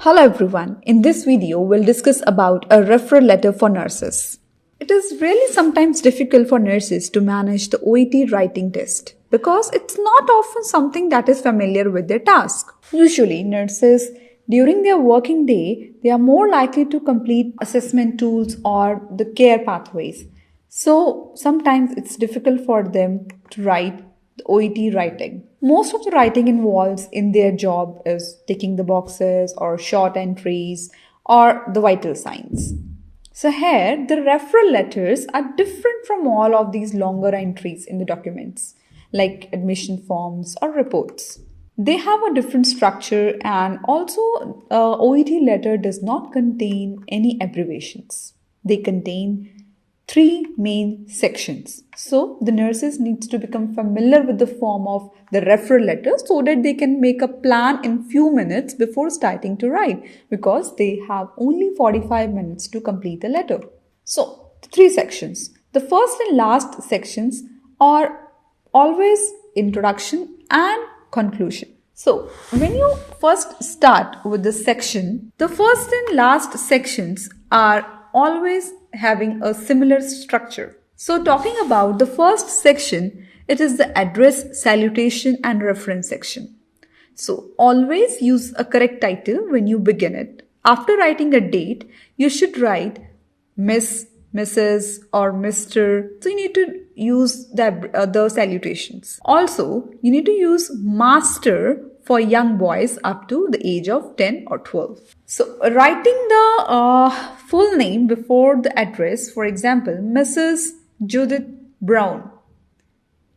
Hello everyone, in this video we'll discuss about a referral letter for nurses. It is really sometimes difficult for nurses to manage the OET writing test because it's not often something that is familiar with their task. Usually nurses during their working day, they are more likely to complete assessment tools or the care pathways. So sometimes it's difficult for them to write the OET writing. Most of the writing involves in their job is ticking the boxes or short entries or the vital signs. So here the referral letters are different from all of these longer entries in the documents like admission forms or reports. They have a different structure and also OET letter does not contain any abbreviations. They contain 3 main sections. So the nurses needs to become familiar with the form of the referral letter so that they can make a plan in few minutes before starting to write because they have only 45 minutes to complete the letter. So 3 sections. The first and last sections are always introduction and conclusion. So when you first start with the section, the first and last sections are always having a similar structure. So talking about the first section, it is the address, salutation and reference section. So always use a correct title when you begin it. After writing a date, you should write Miss, Mrs. or Mr. So you need to use the salutations. Also, you need to use Master for young boys up to the age of 10 or 12. So writing the full name before the address, for example, Mrs. Judith Brown.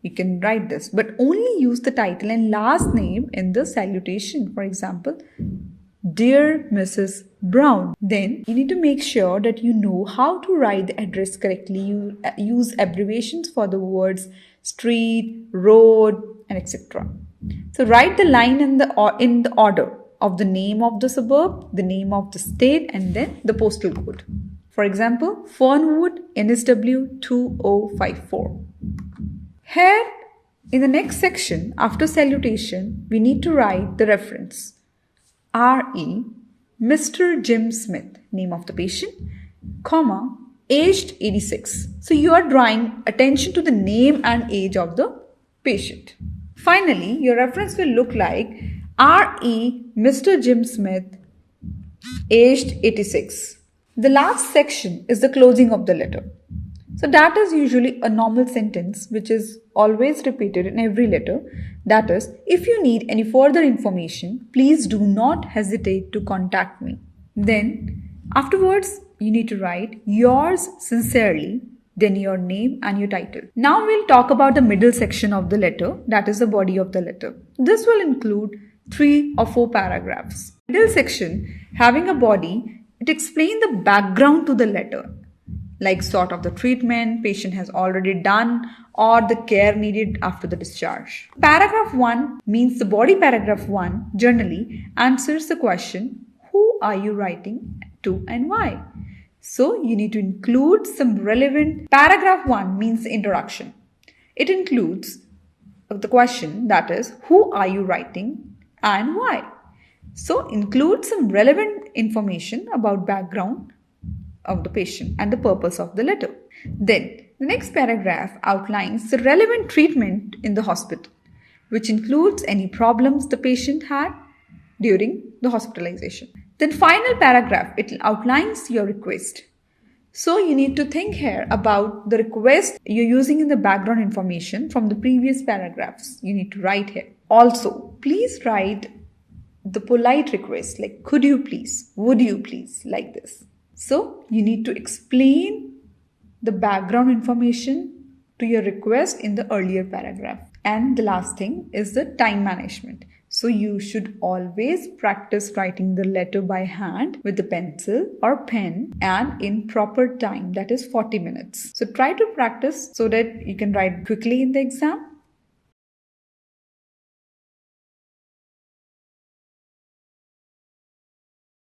You can write this, but only use the title and last name in the salutation. For example, Dear Mrs. Brown. Then you need to make sure that you know how to write the address correctly. You use abbreviations for the words street, road, and etc. So write the line in the order of the name of the suburb, the name of the state, and then the postal code. For example, Fernwood NSW 2054. Here, in the next section, after salutation, we need to write the reference. R.E. Mr. Jim Smith, name of the patient, comma, aged 86. So you are drawing attention to the name and age of the patient. Finally, your reference will look like R.E. Mr. Jim Smith, aged 86. The last section is the closing of the letter. So that is usually a normal sentence which is always repeated in every letter. That is, if you need any further information, please do not hesitate to contact me. Then afterwards, you need to write yours sincerely, then your name and your title. Now we'll talk about the middle section of the letter, that is the body of the letter. This will include 3 or 4 paragraphs. Middle section having a body, it explains the background to the letter, like sort of the treatment patient has already done or the care needed after the discharge. Paragraph 1 means the body paragraph 1 generally answers the question, who are you writing to and why? So you need to include some relevant. Paragraph 1 means the introduction. It includes the question, that is, who are you writing and why? So include some relevant information about background of the patient and the purpose of the letter. Then the next paragraph outlines the relevant treatment in the hospital, which includes any problems the patient had during the hospitalization. Then final paragraph, it outlines your request. So you need to think here about the request you're using in the background information from the previous paragraphs. You need to write here. Also, please write the polite request like could you please, would you please, like this. So you need to explain the background information to your request in the earlier paragraph. And the last thing is the time management. So you should always practice writing the letter by hand with the pencil or pen and in proper time, that is 40 minutes. So try to practice so that you can write quickly in the exam.